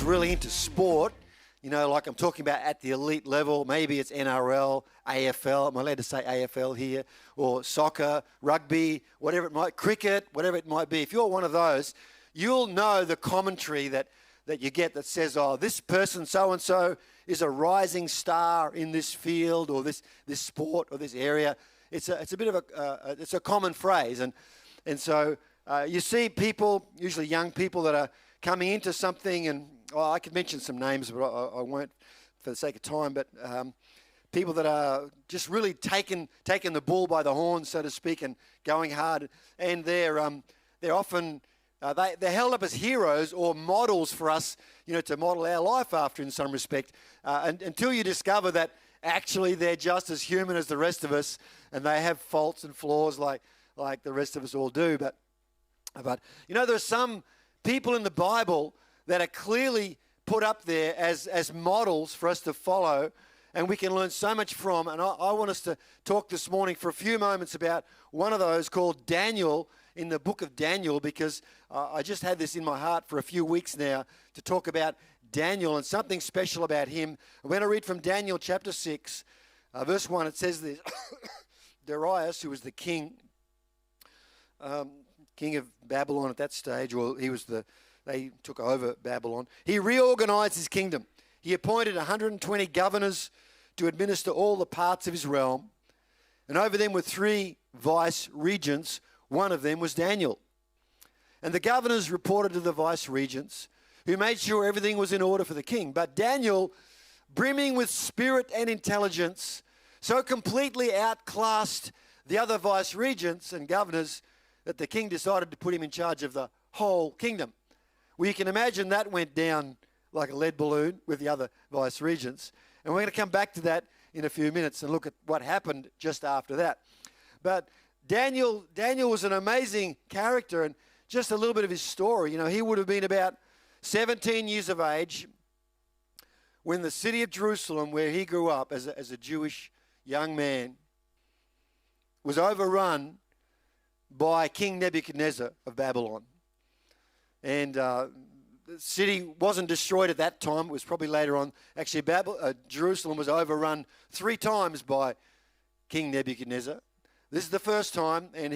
who's really into sport, like I'm talking about at the elite level, maybe it's NRL, AFL, am I allowed to say AFL here, or soccer, rugby, whatever it might, cricket, whatever it might be. If you're one of those, you'll know the commentary that you get that says, oh, this person so-and-so is a rising star in this field or this sport or this area. It's a bit of it's a common phrase. And so you see people, usually young people, that are coming into something, and I could mention some names, but I won't for the sake of time, but people that are just really taking the bull by the horns, so to speak, and going hard. And they're often... they're held up as heroes or models for us, to model our life after in some respect, until you discover that actually they're just as human as the rest of us, and they have faults and flaws like the rest of us all do. But there are some people in the Bible that are clearly put up there as models for us to follow, and we can learn so much from. And I want us to talk this morning for a few moments about one of those called Daniel, in the book of Daniel, because I just had this in my heart for a few weeks now to talk about Daniel and something special about him. I'm going to read from Daniel chapter 6, verse 1. It says this: Darius, who was the king of Babylon at that stage, or they took over Babylon, he reorganized his kingdom. He appointed 120 governors to administer all the parts of his realm, and over them were 3 vice regents. One of them was Daniel. And the governors reported to the vice regents, who made sure everything was in order for the king. But Daniel, brimming with spirit and intelligence, so completely outclassed the other vice regents and governors that the king decided to put him in charge of the whole kingdom. Well, you can imagine that went down like a lead balloon with the other vice regents. And we're going to come back to that in a few minutes and look at what happened just after that. But Daniel was an amazing character, and just a little bit of his story. He would have been about 17 years of age when the city of Jerusalem, where he grew up as a Jewish young man, was overrun by King Nebuchadnezzar of Babylon. And the city wasn't destroyed at that time. It was probably later on. Actually, Jerusalem was overrun 3 times by King Nebuchadnezzar. This is the first time, and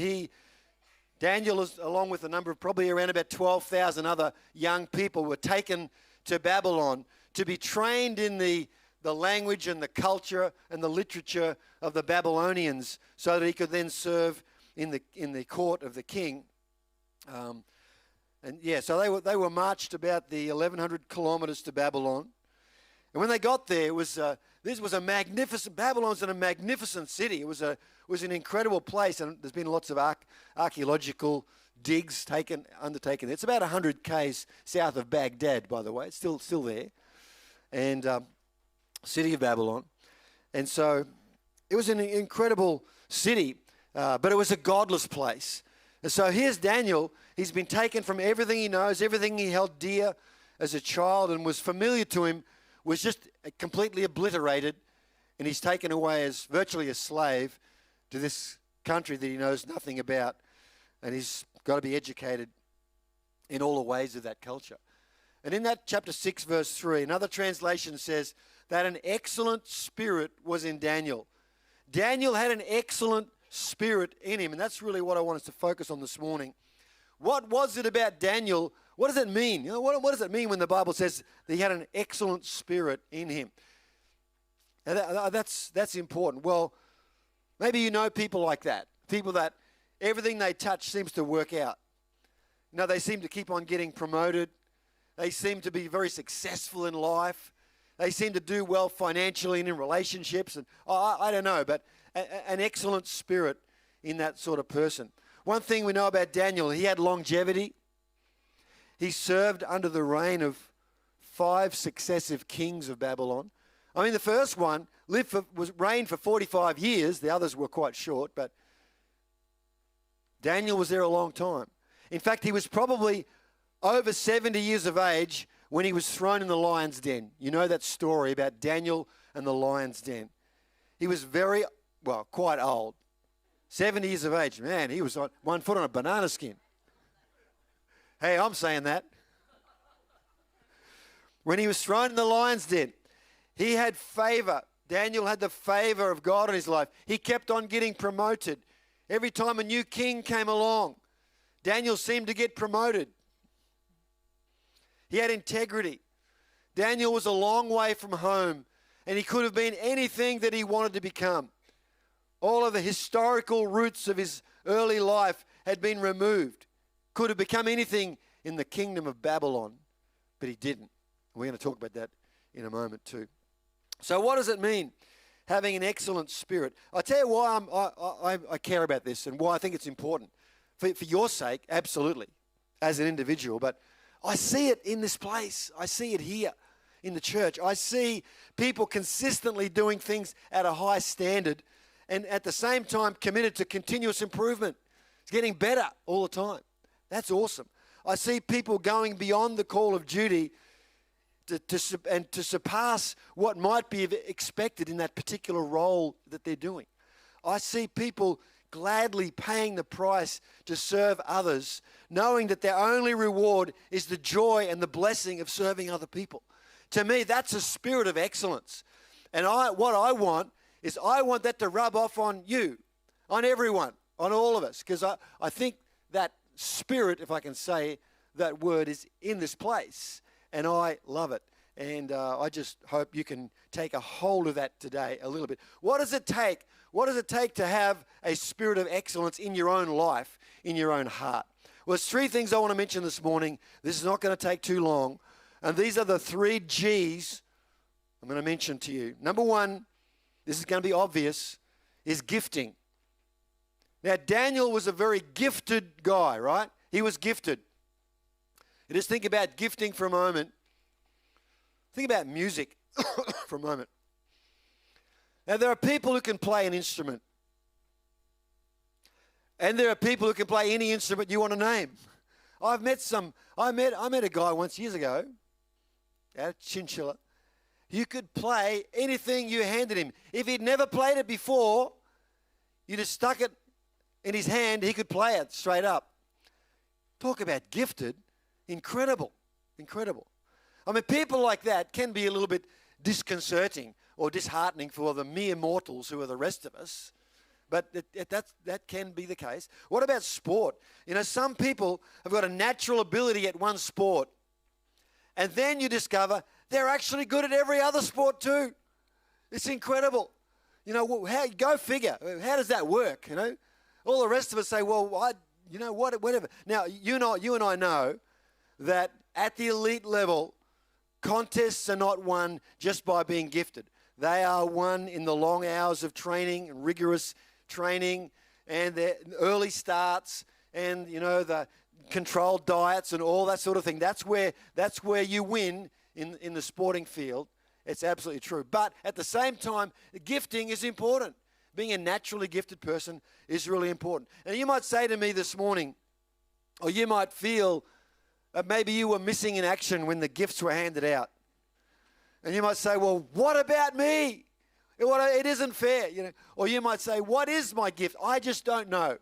Daniel, is, along with a number of probably around about 12,000 other young people, were taken to Babylon to be trained in the language and the culture and the literature of the Babylonians, so that he could then serve in the court of the king. So they were marched about the 1,100 kilometers to Babylon. And when they got there, this was a magnificent. Babylon's a magnificent city. It was an incredible place, and there's been lots of archaeological digs undertaken. It's about 100 k's south of Baghdad, by the way. It's still there, and city of Babylon. And so it was an incredible city, but it was a godless place. And so here's Daniel. He's been taken from everything he knows, everything he held dear as a child and was familiar to him, was just completely obliterated, and he's taken away as virtually a slave to this country that he knows nothing about, and he's got to be educated in all the ways of that culture. And in that chapter 6, verse 3, another translation says that an excellent spirit was in Daniel. Daniel had an excellent spirit in him, and that's really what I want us to focus on this morning. What was it about Daniel? What does it mean? What does it mean when the Bible says that he had an excellent spirit in him? And that's important. Well, maybe you know people like that. People that everything they touch seems to work out. They seem to keep on getting promoted. They seem to be very successful in life. They seem to do well financially and in relationships. And I don't know, but an excellent spirit in that sort of person. One thing we know about Daniel, he had longevity. He served under the reign of 5 successive kings of Babylon. I mean, the first one reigned for 45 years. The others were quite short, but Daniel was there a long time. In fact, he was probably over 70 years of age when he was thrown in the lion's den. You know that story about Daniel and the lion's den. He was quite old. 70 years of age. Man, he was on 1 foot on a banana skin. Hey, I'm saying that. When he was thrown in the lion's den, he had favor. Daniel had the favor of God in his life. He kept on getting promoted. Every time a new king came along, Daniel seemed to get promoted. He had integrity. Daniel was a long way from home, and he could have been anything that he wanted to become. All of the historical roots of his early life had been removed. Could have become anything in the kingdom of Babylon, but he didn't. We're going to talk about that in a moment too. So what does it mean, having an excellent spirit? I'll tell you why I care about this and why I think it's important. For your sake, absolutely, as an individual, but I see it in this place. I see it here in the church. I see people consistently doing things at a high standard and at the same time committed to continuous improvement. It's getting better all the time. That's awesome. I see people going beyond the call of duty to surpass what might be expected in that particular role that they're doing. I see people gladly paying the price to serve others, knowing that their only reward is the joy and the blessing of serving other people. To me, that's a spirit of excellence. And what I want is I want that to rub off on you, on everyone, on all of us, because I think that spirit, if I can say that word, is in this place. And I love it. And I just hope you can take a hold of that today a little bit. What does it take? What does it take to have a spirit of excellence in your own life, in your own heart? Well, there's three things I want to mention this morning. This is not going to take too long. And these are the three G's I'm going to mention to you. Number one, this is going to be obvious, is gifting. Now, Daniel was a very gifted guy, right? He was gifted. You just think about gifting for a moment. Think about music for a moment. Now, there are people who can play an instrument. And there are people who can play any instrument you want to name. I met a guy once years ago at Chinchilla. You could play anything you handed him. If he'd never played it before, you just stuck it in his hand, he could play it straight up. Talk about gifted. Incredible. Incredible. I mean, people like that can be a little bit disconcerting or disheartening for the mere mortals who are the rest of us. But that can be the case. What about sport? You know, some people have got a natural ability at one sport. And then you discover they're actually good at every other sport too. It's incredible. You know, go figure. How does that work? You know, all the rest of us say, well, whatever. Now, you and I know that at the elite level, contests are not won just by being gifted. They are won in the long hours of training, rigorous training, and the early starts, and the controlled diets and all that sort of thing. That's where you win in the sporting field. It's absolutely true. But at the same time, gifting is important. Being a naturally gifted person is really important. And you might say to me this morning, or you might feel maybe you were missing in action when the gifts were handed out. And you might say, well, what about me? It isn't fair. Or you might say, what is my gift? I just don't know.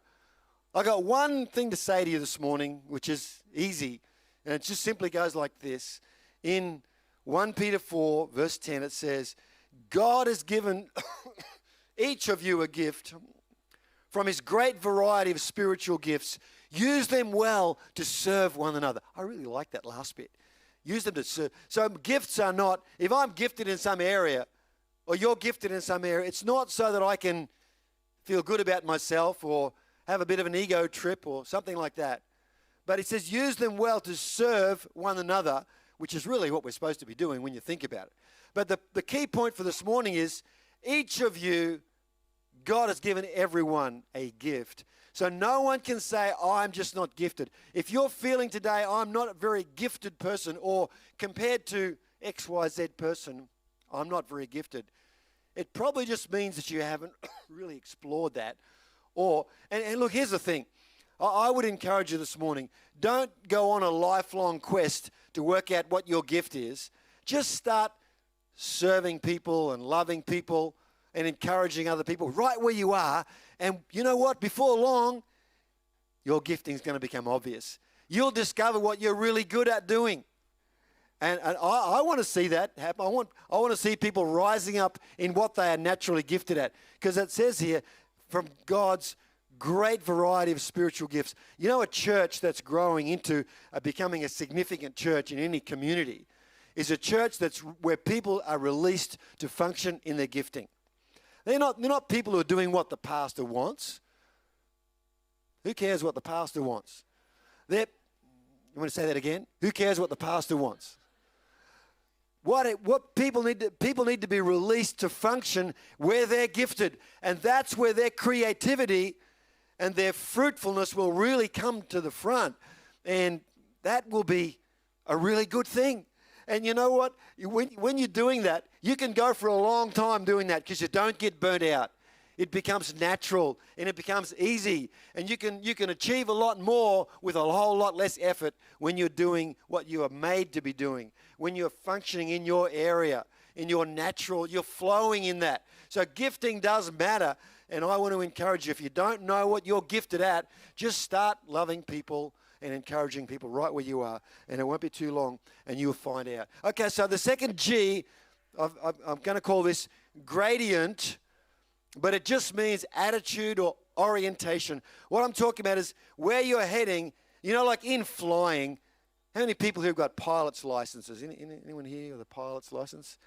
I got one thing to say to you this morning, which is easy. And it just simply goes like this. In 1 Peter 4, verse 10, it says, God has given each of you a gift from his great variety of spiritual gifts. Use them well to serve one another. I really like that last bit. Use them to serve. So gifts are not, if I'm gifted in some area or you're gifted in some area, it's not so that I can feel good about myself or have a bit of an ego trip or something like that. But it says use them well to serve one another, which is really what we're supposed to be doing when you think about it. But the key point for this morning is each of you, God has given everyone a gift. So no one can say, I'm just not gifted. If you're feeling today, I'm not a very gifted person, or compared to XYZ person, I'm not very gifted, it probably just means that you haven't really explored that. And look, here's the thing. I would encourage you this morning, don't go on a lifelong quest to work out what your gift is. Just start serving people and loving people and encouraging other people right where you are. And you know what? Before long, your gifting is going to become obvious. You'll discover what you're really good at doing. And I want to see that happen. I want to see people rising up in what they are naturally gifted at. Because it says here, from God's great variety of spiritual gifts. You know, a church that's growing into becoming a significant church in any community is a church that's where people are released to function in their gifting. They're not people who are doing what the pastor wants. Who cares what the pastor wants? You want to say that again? Who cares what the pastor wants? What people need to be released to function where they're gifted, and that's where their creativity and their fruitfulness will really come to the front, and that will be a really good thing. And you know what? When you're doing that, you can go for a long time doing that because you don't get burnt out. It becomes natural and it becomes easy, and you can achieve a lot more with a whole lot less effort when you're doing what you are made to be doing, when you're functioning in your area, in your natural, you're flowing in that. So gifting does matter, and I want to encourage you, if you don't know what you're gifted at, just start loving people and encouraging people right where you are, and it won't be too long and you'll find out. Okay, so the second G, I'm going to call this gradient, but it just means attitude or orientation. What I'm talking about is where you're heading. You know, like in flying, how many people here have got pilot's licenses? Anyone here with a pilot's license?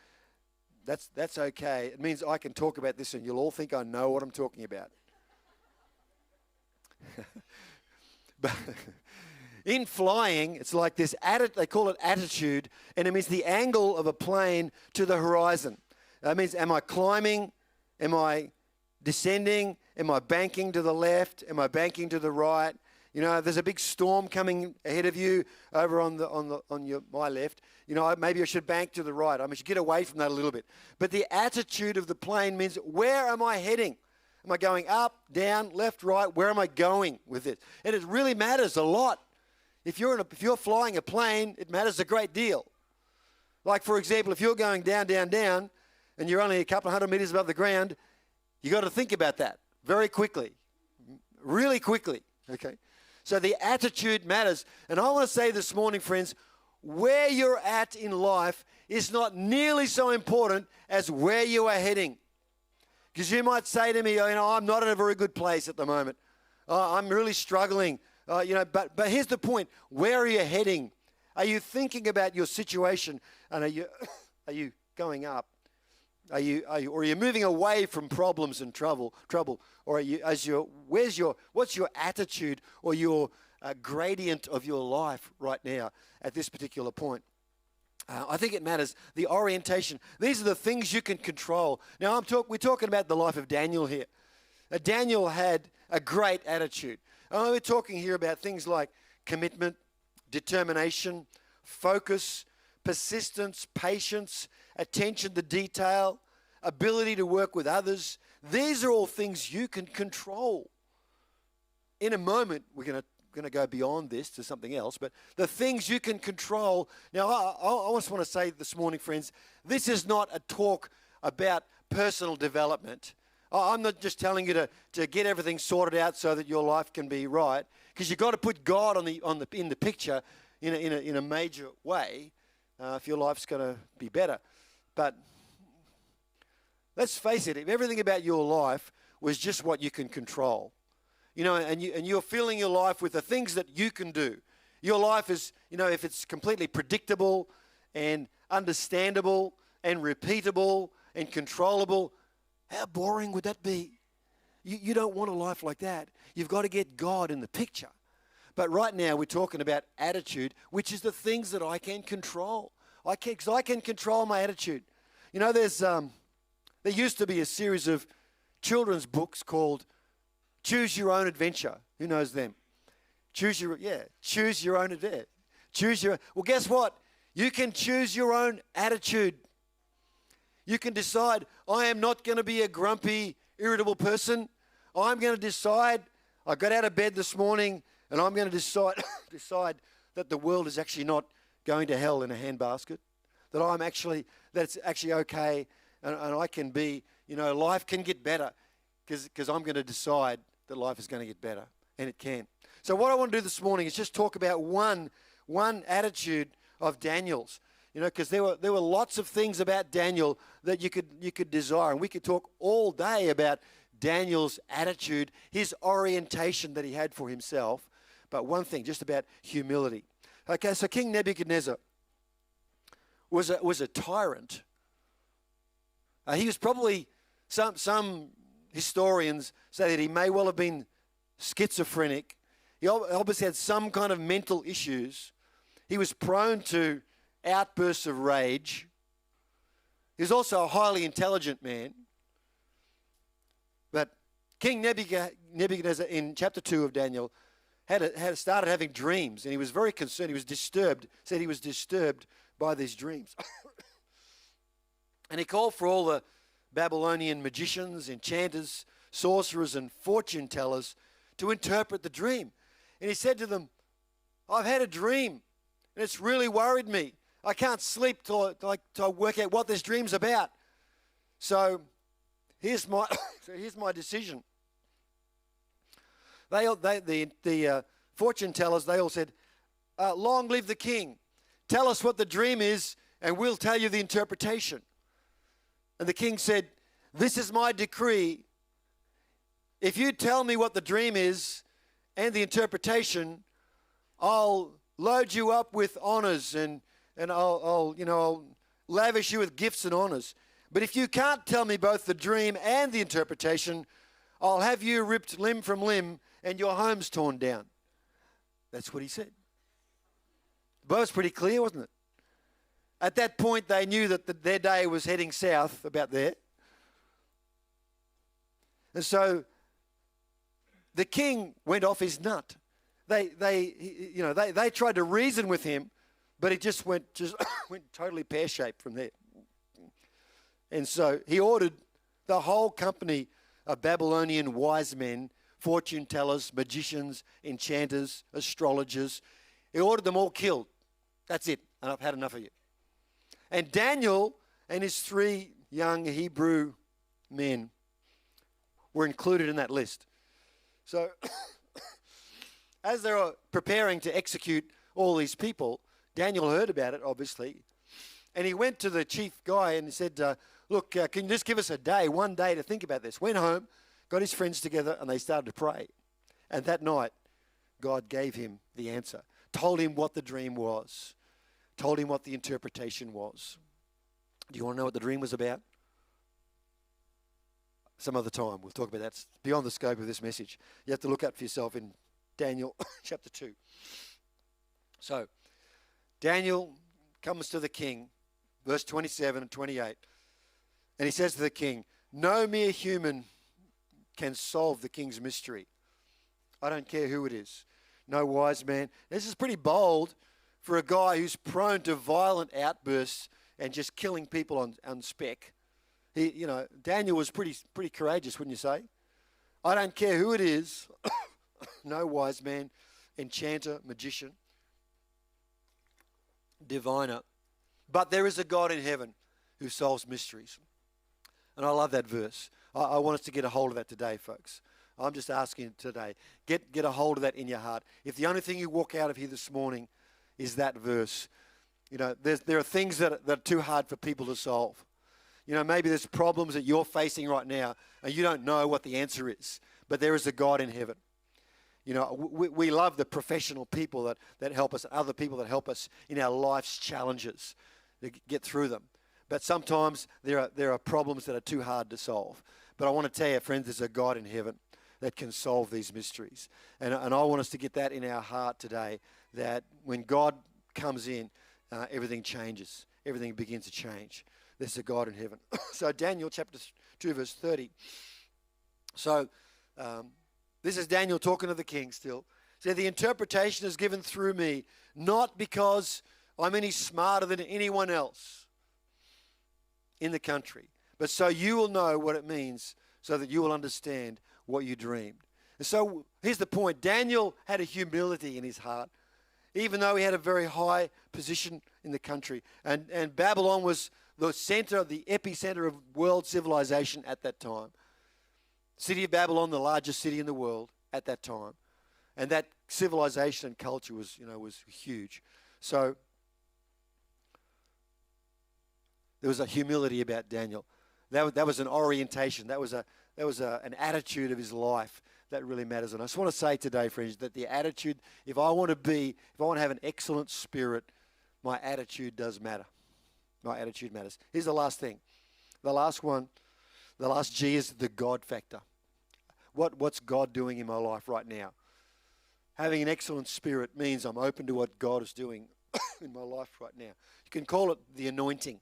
That's okay. It means I can talk about this and you'll all think I know what I'm talking about. But in flying, it's like this, they call it attitude, and it means the angle of a plane to the horizon. That means, am I climbing? Am I descending? Am I banking to the left? Am I banking to the right? You know, there's a big storm coming ahead of you over on my left. You know, maybe I should bank to the right. I should get away from that a little bit. But the attitude of the plane means, where am I heading? Am I going up, down, left, right? Where am I going with it? And it really matters a lot. If you're flying a plane, it matters a great deal. Like, for example, if you're going down, down, down, and you're only a couple of 100 meters above the ground, you got to think about that very quickly, really quickly. Okay. So the attitude matters. And I want to say this morning, friends, where you're at in life is not nearly so important as where you are heading. Because you might say to me, you know, I'm not in a very good place at the moment. I'm really struggling. But here's the point. Where are you heading? Are you thinking about your situation? And are you going up? Or are you moving away from problems and trouble? Or what's your attitude or your gradient of your life right now at this particular point? I think it matters. The orientation. These are the things you can control. Now, we're talking about the life of Daniel here. Daniel had a great attitude. We're talking here about things like commitment, determination, focus, persistence, patience, attention to detail, ability to work with others. These are all things you can control. In a moment, we're going to go beyond this to something else, but the things you can control. Now, I just want to say this morning, friends, this is not a talk about personal development. I'm not just telling you to get everything sorted out so that your life can be right, because you've got to put God in the picture in a major way if your life's going to be better. But let's face it, if everything about your life was just what you can control, you know, and you're filling your life with the things that you can do. Your life is, you know, if it's completely predictable and understandable and repeatable and controllable, how boring would that be? You don't want a life like that. You've got to get God in the picture. But right now we're talking about attitude, which is the things that I can control. Because I can control my attitude. You know, there used to be a series of children's books called Choose Your Own Adventure. Who knows them? Choose your own adventure. Well, guess what? You can choose your own attitude. You can decide, I am not going to be a grumpy, irritable person. I'm going to decide, I got out of bed this morning, and I'm going to decide that the world is actually not going to hell in a handbasket. That it's actually okay, and I can be, you know, life can get better because I'm going to decide that life is going to get better, and it can. So what I want to do this morning is just talk about one attitude of Daniel's. because there were lots of things about Daniel that you could desire. And we could talk all day about Daniel's attitude, his orientation that he had for himself. But one thing, just about humility. Okay, so King Nebuchadnezzar was a tyrant. He was probably, some historians say that he may well have been schizophrenic. He obviously had some kind of mental issues. He was prone to outbursts of rage. He was also a highly intelligent man. But King Nebuchadnezzar, in chapter 2 of Daniel, had started having dreams, and he was very concerned. He was disturbed, said he was disturbed by these dreams. And he called for all the Babylonian magicians, enchanters, sorcerers, and fortune tellers to interpret the dream. And he said to them, I've had a dream, and it's really worried me. I can't sleep till I work out what this dream's about. So here's my decision. The fortune tellers, they all said, long live the king. Tell us what the dream is, and we'll tell you the interpretation. And the king said, this is my decree. If you tell me what the dream is and the interpretation, I'll load you up with honors and I'll lavish you with gifts and honors. But if you can't tell me both the dream and the interpretation, I'll have you ripped limb from limb and your homes torn down. That's what he said. But it was pretty clear, wasn't it? At that point, they knew that their day was heading south about there. And so the king went off his nut. They tried to reason with him, but it just went totally pear-shaped from there. And so he ordered the whole company of Babylonian wise men, fortune tellers, magicians, enchanters, astrologers. He ordered them all killed. That's it, and I've had enough of you. And Daniel and his 3 young Hebrew men were included in that list. So as they were preparing to execute all these people, Daniel heard about it, obviously, and he went to the chief guy and he said, look, can you just give us one day to think about this? Went home, got his friends together, and they started to pray. And that night, God gave him the answer, told him what the dream was, told him what the interpretation was. Do you want to know what the dream was about? Some other time. We'll talk about that. It's beyond the scope of this message. You have to look up for yourself in Daniel chapter 2. So, Daniel comes to the king, verse 27 and 28, and he says to the king, no mere human can solve the king's mystery. I don't care who it is. No wise man. This is pretty bold for a guy who's prone to violent outbursts and just killing people on spec. Daniel was pretty courageous, wouldn't you say? I don't care who it is. No wise man, enchanter, magician, diviner. But there is a God in heaven who solves mysteries. And I love that verse. I want us to get a hold of that today, folks. I'm just asking today, get a hold of that in your heart. If the only thing you walk out of here this morning is that verse, there are things that are too hard for people to solve. Maybe there's problems that you're facing right now and you don't know what the answer is, but there is a God in heaven. We love the professional people that help us, other people that help us in our life's challenges to get through them. But sometimes there are problems that are too hard to solve. But I want to tell you, friends, there's a God in heaven that can solve these mysteries. And I want us to get that in our heart today, that when God comes in, everything changes. Everything begins to change. There's a God in heaven. So Daniel chapter 2, verse 30. So this is Daniel talking to the king still. So the interpretation is given through me, not because I'm any smarter than anyone else in the country, but so you will know what it means, so that you will understand what you dreamed. And so here's the point. Daniel had a humility in his heart, even though he had a very high position in the country. And Babylon was the center, the epicenter of world civilization at that time. City of Babylon, the largest city in the world at that time. And that civilization and culture was huge. So There was a humility about Daniel. That was an orientation. That was an attitude of his life that really matters. And I just want to say today, friends, that the attitude, if I want to have an excellent spirit, my attitude does matter. My attitude matters. Here's the last thing. The last one, the last G is the God factor. What's God doing in my life right now? Having an excellent spirit means I'm open to what God is doing in my life right now. You can call it the anointing.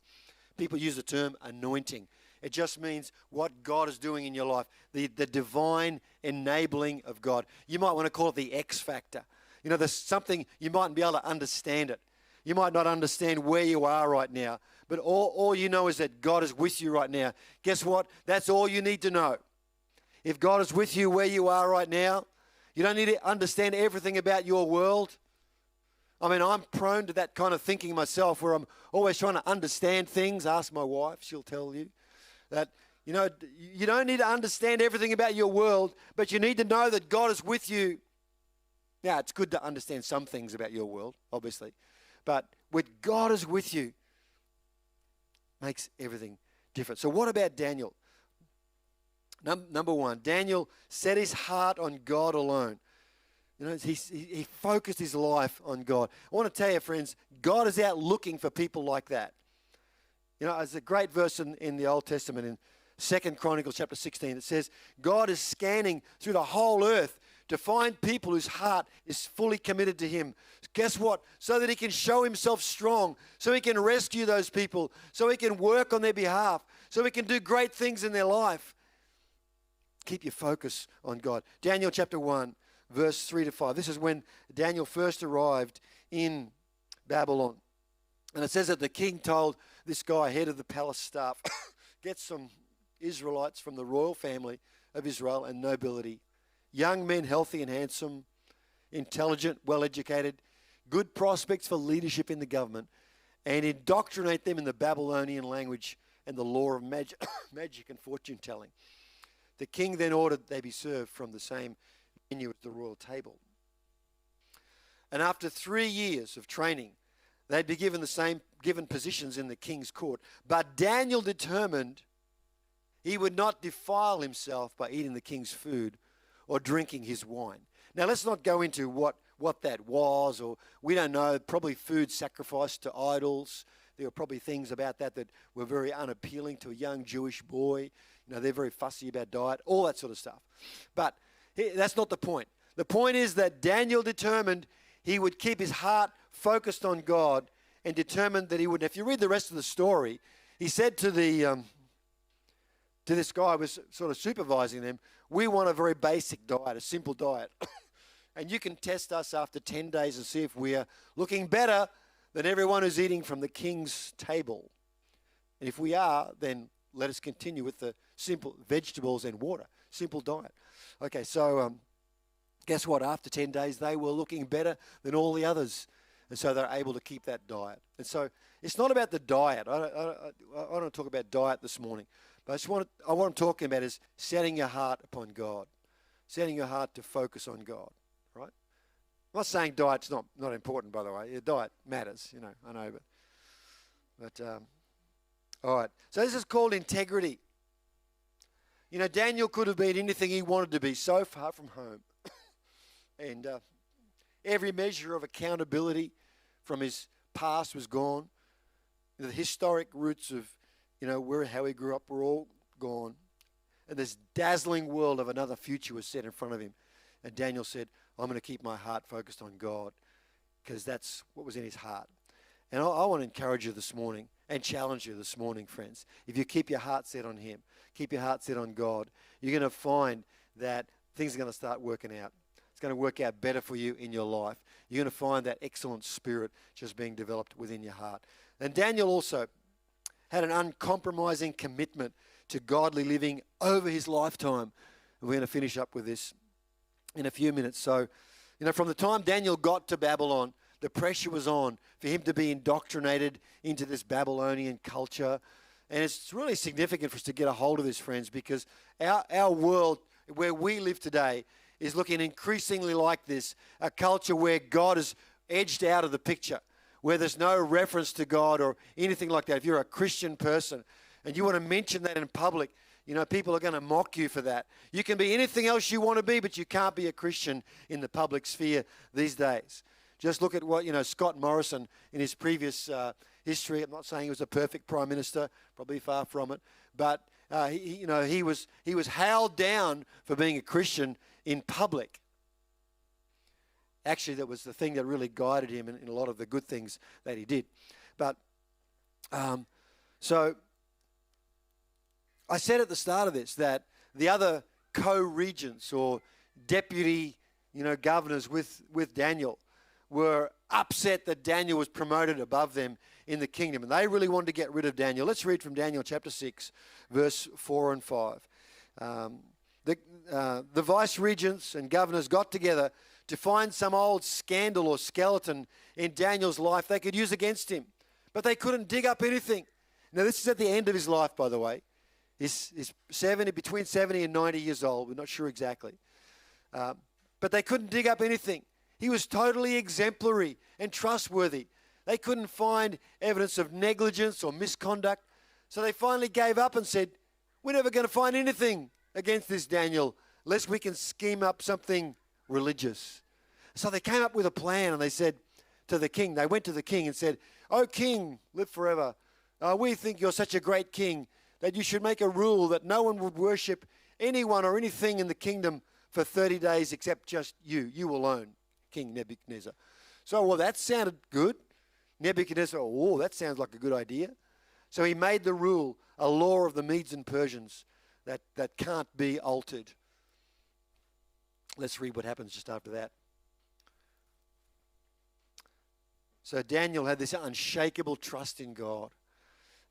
People use the term anointing. It just means what God is doing in your life, the divine enabling of God. You might want to call it the X factor. You know, there's something, you mightn't be able to understand it. You might not understand where you are right now, but all you know is that God is with you right now. Guess what? That's all you need to know. If God is with you where you are right now, you don't need to understand everything about your world. I mean, I'm prone to that kind of thinking myself, where I'm always trying to understand things. Ask my wife, she'll tell you that, you know, you don't need to understand everything about your world, but you need to know that God is with you. Now, it's good to understand some things about your world, obviously, but when God is with you, makes everything different. So what about Daniel? Number one, Daniel set his heart on God alone. You know, he focused his life on God. I want to tell you, friends, God is out looking for people like that. You know, there's a great verse in the Old Testament in 2 Chronicles chapter 16. It says, God is scanning through the whole earth to find people whose heart is fully committed to him. Guess what? So that he can show himself strong, so he can rescue those people, so he can work on their behalf, so he can do great things in their life. Keep your focus on God. Daniel chapter 1, verse 3 to 5. This is when Daniel first arrived in Babylon. And it says that the king told this guy, head of the palace staff, get some Israelites from the royal family of Israel and nobility, young men, healthy and handsome, intelligent, well-educated, good prospects for leadership in the government, and indoctrinate them in the Babylonian language and the law of magic and fortune-telling. The king then ordered they be served from the same menu at the royal table. And after 3 years of training, they'd be given positions in the king's court. But Daniel determined he would not defile himself by eating the king's food or drinking his wine. Now, let's not go into what that was, or we don't know, probably food sacrificed to idols. There were probably things about that were very unappealing to a young Jewish boy. You know, they're very fussy about diet, all that sort of stuff. But that's not the point. The point is that Daniel determined he would keep his heart focused on God, and determined that he would. If you read the rest of the story, he said to this guy who was sort of supervising them, we want a very basic diet, a simple diet. And you can test us after 10 days and see if we are looking better than everyone who's eating from the king's table. And if we are, then let us continue with the simple vegetables and water, simple diet. Okay, so guess what? After 10 days, they were looking better than all the others. And so they're able to keep that diet. And so it's not about the diet. I don't talk about diet this morning. But what I'm talking about is setting your heart upon God. Setting your heart to focus on God, right? I'm not saying diet's not important, by the way. Your diet matters, you know, I know. But all right. So this is called integrity. You know, Daniel could have been anything he wanted to be, so far from home. And every measure of accountability from his past was gone. The historic roots of, you know, how he grew up were all gone. And this dazzling world of another future was set in front of him. And Daniel said, I'm going to keep my heart focused on God, because that's what was in his heart. And I want to encourage you this morning and challenge you this morning, friends. If you keep your heart set on him, keep your heart set on God, you're going to find that things are going to start working out. It's going to work out better for you in your life. You're going to find that excellent spirit just being developed within your heart. And Daniel also had an uncompromising commitment to godly living over his lifetime. And we're going to finish up with this in a few minutes. So, you know, from the time Daniel got to Babylon, the pressure was on for him to be indoctrinated into this Babylonian culture. And it's really significant for us to get a hold of this, friends, because our world, where we live today, is looking increasingly like this, a culture where God is edged out of the picture, where there's no reference to God or anything like that, if you're a Christian person and you want to mention that in public, people are going to mock you for that. You can be anything else you want to be, but you can't be a Christian in the public sphere these days. Just look at what, Scott Morrison in his previous history. I'm not saying he was a perfect prime minister, probably far from it, but he was howled down for being a Christian in public. Actually, that was the thing that really guided him in a lot of the good things that he did. But so I said at the start of this that the other co-regents or deputy, governors with Daniel were upset that Daniel was promoted above them in the kingdom, and they really wanted to get rid of Daniel. Let's read from Daniel chapter 6, verse 4 and 5. The vice regents and governors got together to find some old scandal or skeleton in Daniel's life they could use against him, but they couldn't dig up anything. Now, this is at the end of his life, by the way. He's between 70 and 90 years old. We're not sure exactly. But they couldn't dig up anything. He was totally exemplary and trustworthy. They couldn't find evidence of negligence or misconduct. So they finally gave up and said, we're never going to find anything against this Daniel unless we can scheme up something religious. So they came up with a plan, and they said to the king, they went to the king and said, "Oh king, live forever. We think you're such a great king that you should make a rule that no one would worship anyone or anything in the kingdom for 30 days except just you alone, King Nebuchadnezzar." So, well, that sounded good. Nebuchadnezzar, that sounds like a good idea. So he made the rule a law of the Medes and Persians that can't be altered. Let's read what happens just after that. So Daniel had this unshakable trust in God.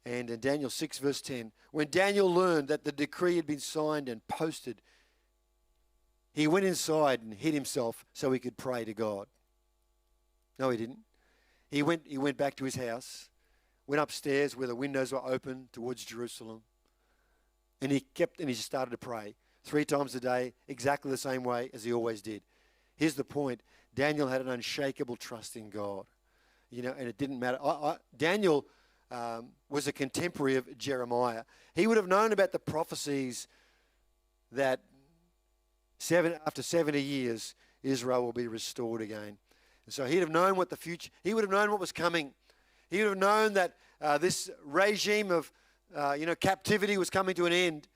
And in Daniel 6, verse 10, when Daniel learned that the decree had been signed and posted, he went inside and hid himself so he could pray to God. No, he didn't. He went back to his house, went upstairs where the windows were open towards Jerusalem, and he just started to pray 3 times a day, exactly the same way as he always did. Here's the point. Daniel had an unshakable trust in God. And it didn't matter. Daniel was a contemporary of Jeremiah. He would have known about the prophecies that after 70 years, Israel will be restored again. And so he'd have known what the future, he would have known what was coming. He would have known that this regime of, captivity was coming to an end.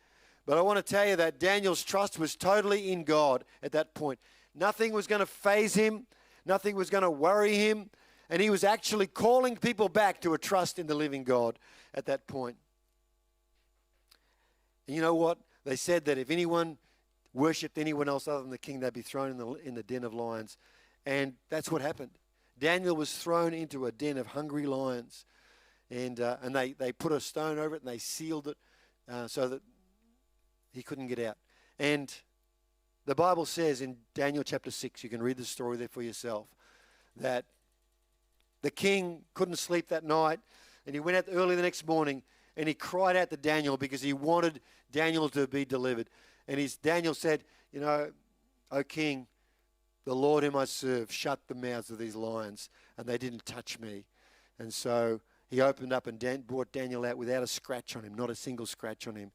But I want to tell you that Daniel's trust was totally in God at that point. Nothing was going to faze him. Nothing was going to worry him. And he was actually calling people back to a trust in the living God at that point. And you know what? They said that if anyone worshipped anyone else other than the king, they'd be thrown in the den of lions. And that's what happened. Daniel was thrown into a den of hungry lions. And they put a stone over it and they sealed it so that he couldn't get out. And the Bible says in Daniel chapter 6, you can read the story there for yourself, that the king couldn't sleep that night, and he went out early the next morning, and he cried out to Daniel because he wanted Daniel to be delivered. And Daniel said, "O king, the Lord whom I serve shut the mouths of these lions, and they didn't touch me." And so he opened up and brought Daniel out without a scratch on him, not a single scratch on him.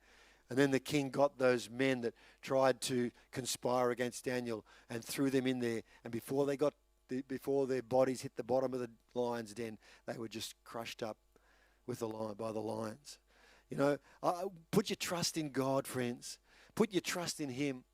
And then the king got those men that tried to conspire against Daniel and threw them in there. And before their bodies hit the bottom of the lion's den, they were just crushed up by the lions. Put your trust in God, friends. Put your trust in Him.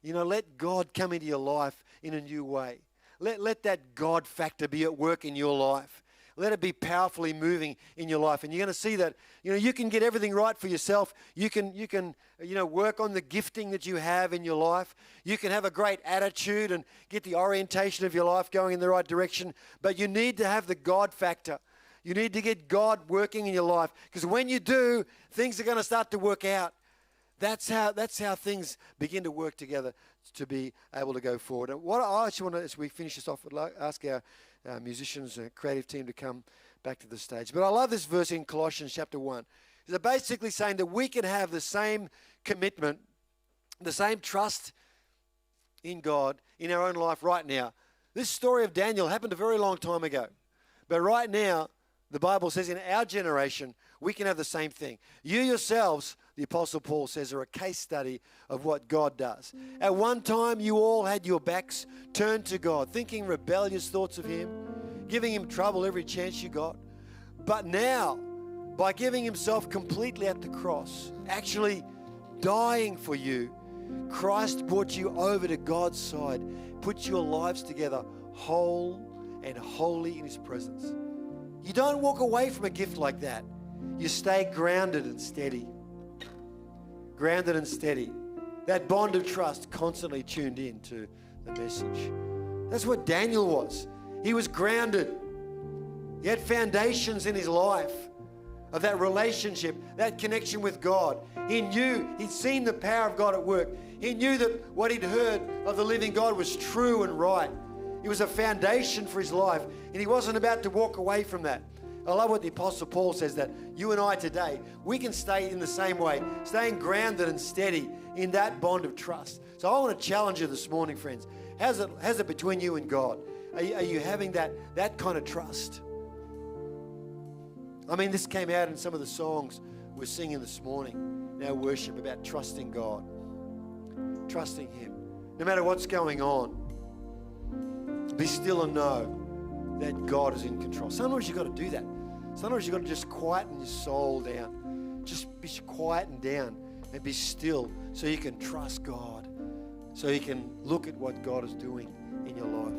Let God come into your life in a new way. Let that God factor be at work in your life. Let it be powerfully moving in your life. And you're going to see that, you can get everything right for yourself. You can work on the gifting that you have in your life. You can have a great attitude and get the orientation of your life going in the right direction. But you need to have the God factor. You need to get God working in your life. Because when you do, things are going to start to work out. That's how things begin to work together to be able to go forward. And what I actually want to, as we finish this off, I'd like to ask our musicians and creative team to come back to the stage. But I love this verse in Colossians chapter 1. They're basically saying that we can have the same commitment, the same trust in God in our own life right now. This story of Daniel happened a very long time ago. But right now, the Bible says in our generation, we can have the same thing. You yourselves, the Apostle Paul says, are a case study of what God does. At one time, you all had your backs turned to God, thinking rebellious thoughts of Him, giving Him trouble every chance you got. But now, by giving Himself completely at the cross, actually dying for you, Christ brought you over to God's side, put your lives together whole and holy in His presence. You don't walk away from a gift like that. You stay grounded and steady. Grounded and steady. That bond of trust constantly tuned in to the message. That's what Daniel was. He was grounded. He had foundations in his life of that relationship, that connection with God. He knew, he'd seen the power of God at work. He knew that what he'd heard of the living God was true and right. It was a foundation for his life, and he wasn't about to walk away from that. I love what the Apostle Paul says, that you and I today, we can stay in the same way, staying grounded and steady in that bond of trust. So I want to challenge you this morning, friends. How's it between you and God? Are you having that kind of trust? I mean, this came out in some of the songs we're singing this morning in our worship about trusting God, trusting Him. No matter what's going on, be still and know that God is in control. Sometimes you've got to do that. Sometimes you've got to just quieten your soul down. Just be quiet down and be still so you can trust God, so you can look at what God is doing in your life.